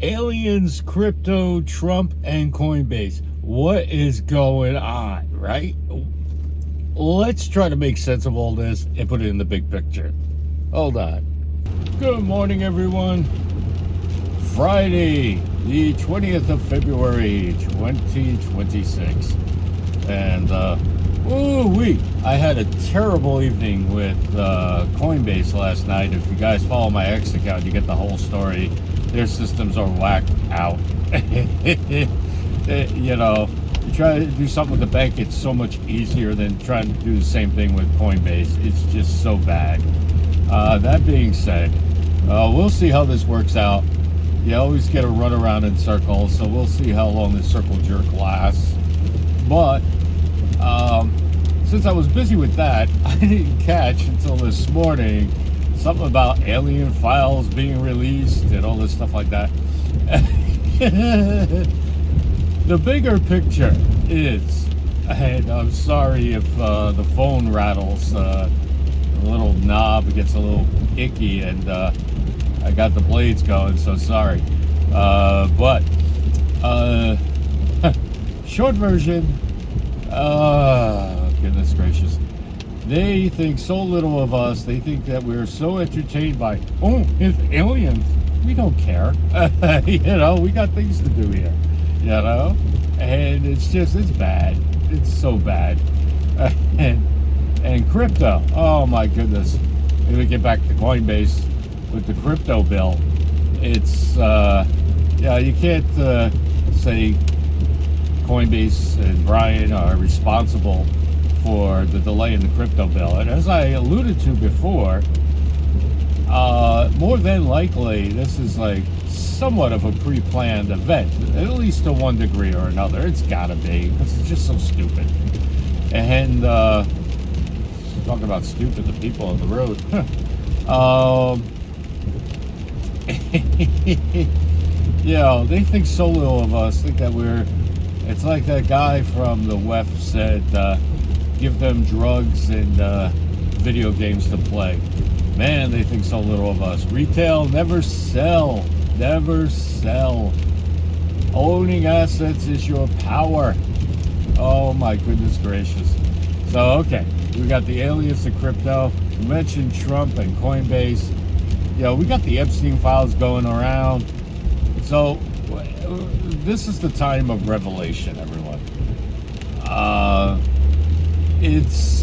Aliens, crypto, Trump, and Coinbase. What is going on, right? Let's try to make sense of all this and put it in the big picture. Hold on. Good morning, everyone. Friday, the 20th of February, 2026. And, I had a terrible evening with Coinbase last night. If you guys follow my X account, you get the whole story. Their systems are whacked out. You know, you try to do something with the bank, it's so much easier than trying to do the same thing with Coinbase. It's just so bad. That being said, we'll see how this works out. You always get a run around in circles, so we'll see how long this circle jerk lasts. But since I was busy with that, I didn't catch until this morning something about alien files being released and all this stuff like that. The bigger picture is, and I'm sorry if the phone rattles, the little knob gets a little icky, and I got the blades going, so sorry. But short version, goodness gracious. They think so little of us. They think that we're so entertained by, it's aliens. We don't care. You know, we got things to do here. You know? And it's bad. It's so bad. And crypto. Oh my goodness. Maybe we get back to Coinbase with the crypto bill. It's, you can't say Coinbase and Brian are responsible for the delay in the crypto bill. And as I alluded to before, more than likely, this is like somewhat of a pre-planned event, at least to one degree or another. It's gotta be, because it's just so stupid. And talking about stupid, the people on the road. They think so little of us, think that it's like that guy from the WEF said, give them drugs and video games to play. Man, they think so little of us. Retail, never sell. Never sell. Owning assets is your power. Oh my goodness gracious. So, okay, we got the aliens and crypto. We mentioned Trump and Coinbase. We got the Epstein files going around. So, this is the time of revelation, everyone. It's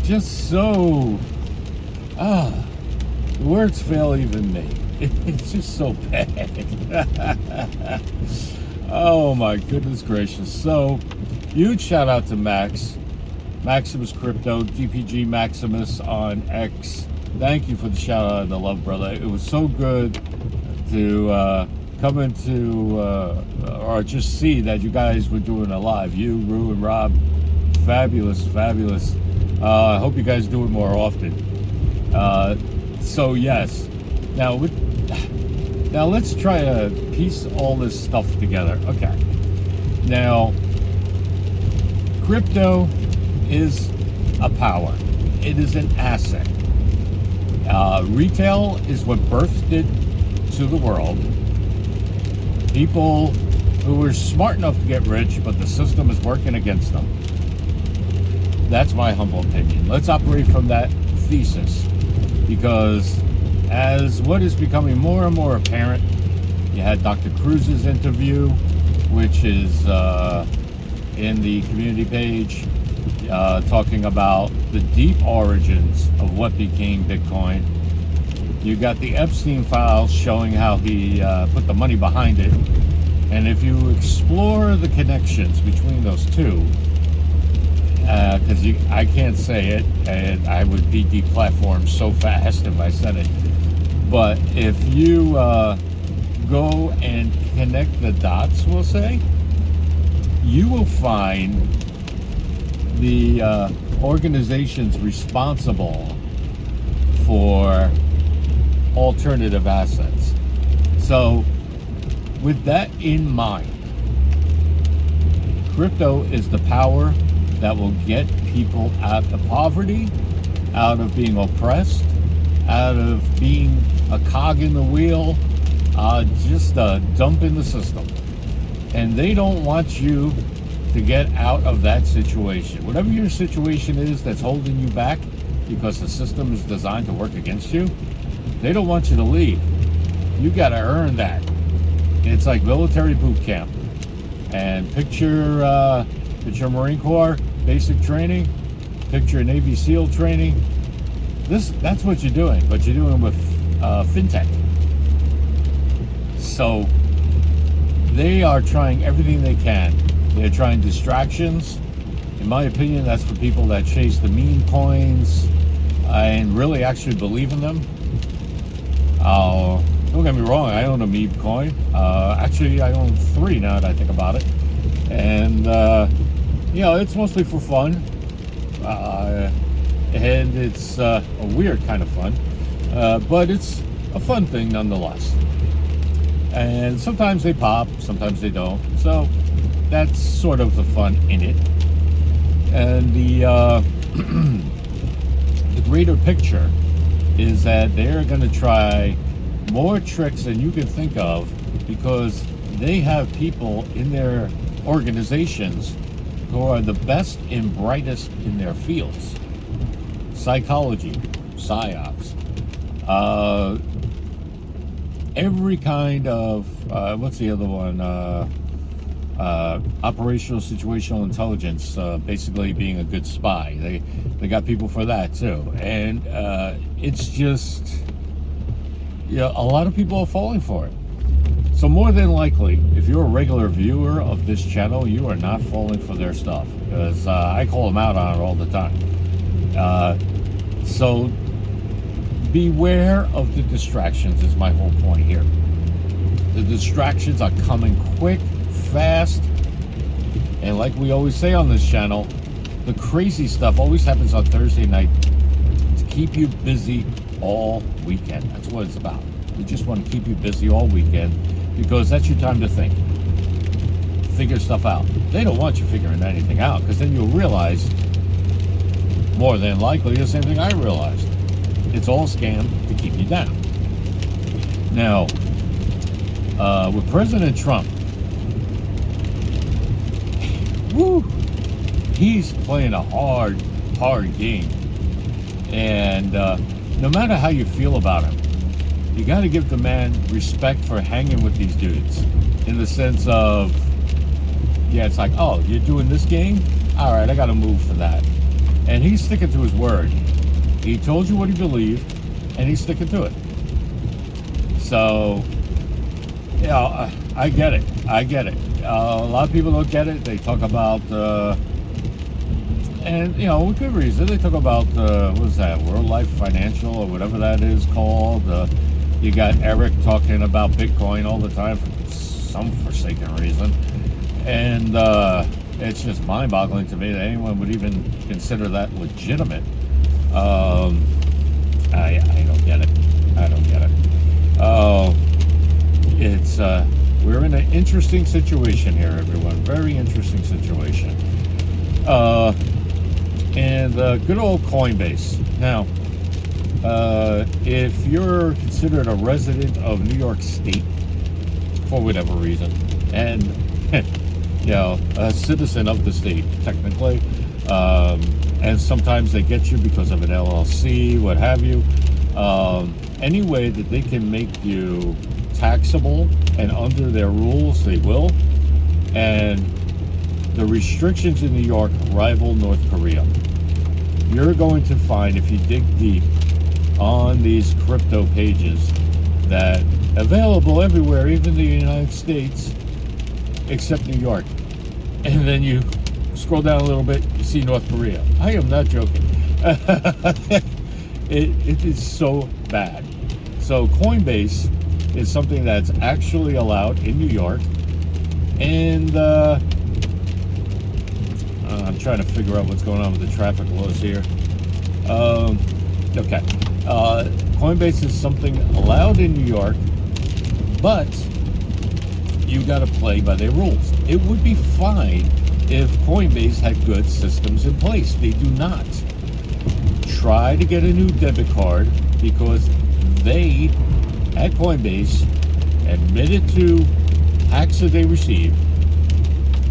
just so... words fail even me. It's just so bad. Oh my goodness gracious. So, huge shout out to Maximus Crypto, DPG Maximus on X. Thank you for the shout out and the love, brother. It was so good to come into or just see that you guys were doing a live. You, Rue, and Rob, fabulous. I hope you guys do it more often. So yes, now let's try to piece all this stuff together. Okay, now crypto is a power. It is an asset. Retail is what birthed it to the world. People who were smart enough to get rich, but the system is working against them. That's my humble opinion. Let's operate from that thesis, because as what is becoming more and more apparent, you had Dr. Cruz's interview, which is in the community page, talking about the deep origins of what became Bitcoin. You got the Epstein files showing how he put the money behind it. And if you explore the connections between those two, because I can't say it, and I would be deplatformed so fast if I said it. But if you go and connect the dots, we'll say, you will find the organizations responsible for alternative assets. So, with that in mind, crypto is the power that will get people out of poverty, out of being oppressed, out of being a cog in the wheel, just dump in the system. And they don't want you to get out of that situation. Whatever your situation is that's holding you back because the system is designed to work against you, they don't want you to leave. You got to earn that. It's like military boot camp. And picture Marine Corps basic training, picture Navy SEAL training. That's what you're doing, but you're doing with fintech. So they are trying everything they can. They're trying distractions. In my opinion, that's for people that chase the meme coins and really actually believe in them. Don't get me wrong, I own a meme coin. Actually, I own 3 now that I think about it. And, it's mostly for fun. And it's a weird kind of fun. But it's a fun thing nonetheless. And sometimes they pop, sometimes they don't. So that's sort of the fun in it. And the the greater picture is that they're going to try more tricks than you can think of, because they have people in their organizations who are the best and brightest in their fields. Psychology, psyops, every kind of what's the other one? Operational situational intelligence, basically being a good spy. They got people for that too, and it's just, a lot of people are falling for it. So more than likely, if you're a regular viewer of this channel, you are not falling for their stuff, because I call them out on it all the time. So beware of the distractions is my whole point here. The distractions are coming quick, fast, and like we always say on this channel, the crazy stuff always happens on Thursday night to keep you busy all weekend. That's what it's about. We just want to keep you busy all weekend, because that's your time to think, figure stuff out. They don't want you figuring anything out, because then you'll realize, more than likely, the same thing I realized. It's all a scam to keep you down. Now, with President Trump, he's playing a hard game. And no matter how you feel about him, you got to give the man respect for hanging with these dudes. In the sense of, it's like, oh, you're doing this game? All right, I got to move for that. And he's sticking to his word. He told you what he believed, and he's sticking to it. So, I get it. A lot of people don't get it. They talk about, and with good reason, they talk about, what is that, World Life Financial, or whatever that is called. You got Eric talking about Bitcoin all the time for some forsaken reason. And it's just mind-boggling to me that anyone would even consider that legitimate. I don't get it. It's we're in an interesting situation here, everyone. Very interesting situation. And good old Coinbase. Now, if you're considered a resident of New York State for whatever reason, and a citizen of the state technically, and sometimes they get you because of an LLC, what have you. Any way that they can make you taxable and under their rules, they will. And the restrictions in New York rival North Korea. You're going to find, if you dig deep on these crypto pages, that available everywhere, even the United States, except New York. And then you scroll down a little bit, you see North Korea. I am not joking. It is so bad. So Coinbase is something that's actually allowed in New York. And I'm trying to figure out what's going on with the traffic laws here. Okay. Coinbase is something allowed in New York, but you got to play by their rules. It would be fine if Coinbase had good systems in place. They do not. Try to get a new debit card, because they, at Coinbase, admitted to hacks that they received,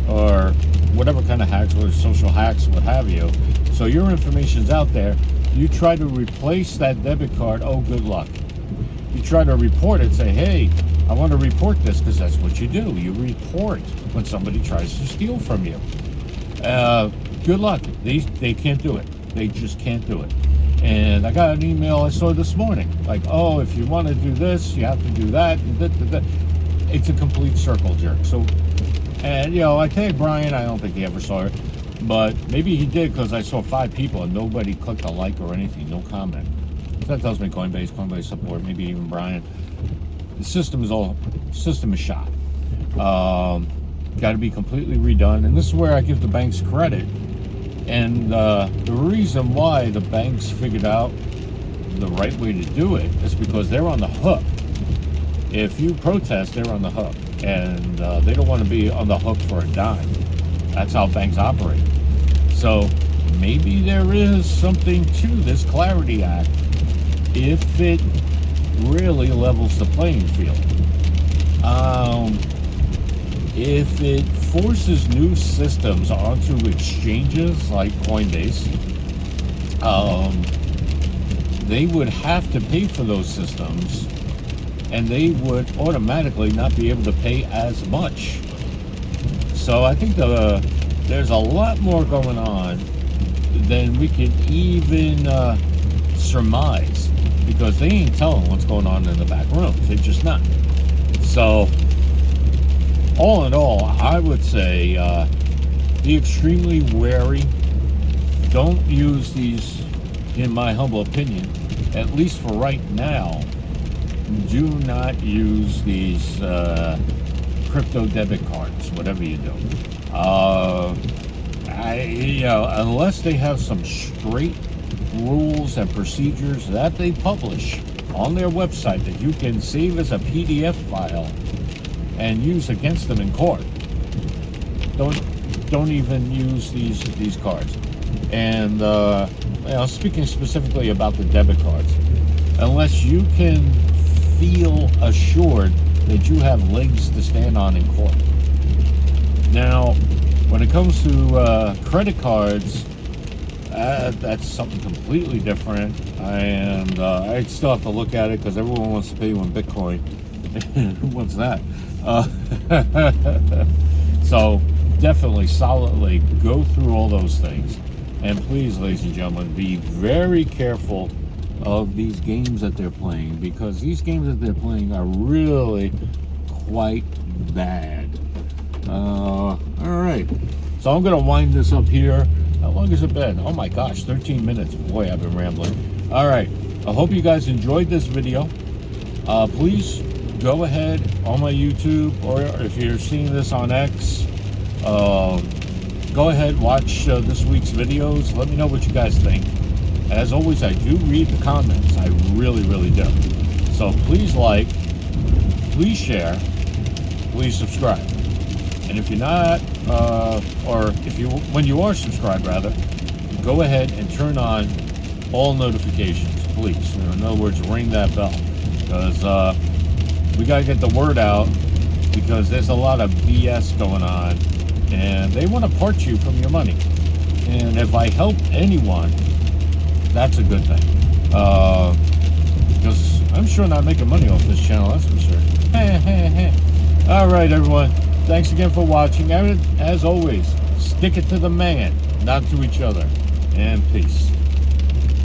or whatever kind of hacks, or social hacks, what have you. So your information's out there. You try to replace that debit card, oh, good luck. You try to report it, say, hey, I want to report this, because that's what you do. You report when somebody tries to steal from you. Good luck. They can't do it. They just can't do it. And I got an email I saw this morning, like, oh, if you want to do this, you have to do that. It's a complete circle jerk. So, and, I tagged Brian. I don't think he ever saw it. But maybe he did, because I saw 5 people and nobody clicked a like or anything, no comment. That tells me Coinbase support, maybe even Brian. The system is shot. Got to be completely redone. And this is where I give the banks credit. And the reason why the banks figured out the right way to do it is because they're on the hook. If you protest, they're on the hook. And they don't want to be on the hook for a dime. That's how banks operate. So maybe there is something to this Clarity Act if it really levels the playing field. If it forces new systems onto exchanges like Coinbase, they would have to pay for those systems, and they would automatically not be able to pay as much. So I think there's a lot more going on than we could even surmise, because they ain't telling what's going on in the back rooms. They're just not. So, all in all, I would say be extremely wary. Don't use these, in my humble opinion, at least for right now, do not use these crypto debit cards, whatever you do. Unless they have some straight rules and procedures that they publish on their website that you can save as a PDF file and use against them in court. Don't even use these cards. And speaking specifically about the debit cards, unless you can feel assured that you have legs to stand on in court. Now, when it comes to credit cards, that's something completely different, and I still have to look at it, because everyone wants to pay you in Bitcoin. Who wants that? So definitely, solidly go through all those things, and please, ladies and gentlemen, be very careful of these games that they're playing, because these games that they're playing are really quite bad. All right, so I'm gonna wind this up here. How long has it been? Oh my gosh, 13 minutes. Boy, I've been rambling. All right, I hope you guys enjoyed this video. Please go ahead on my YouTube, or if you're seeing this on X, go ahead, watch this week's videos. Let me know what you guys think. As always, I do read the comments. I really, really do. So please like, please share, please subscribe. And if you're not, or when you are subscribed, rather, go ahead and turn on all notifications, please. In other words, ring that bell, because we got to get the word out, because there's a lot of BS going on, and they want to part you from your money. And if I help anyone, that's a good thing, because I'm sure not making money off this channel, that's for sure. All right, everyone. Thanks again for watching. As always, stick it to the man, not to each other. And peace.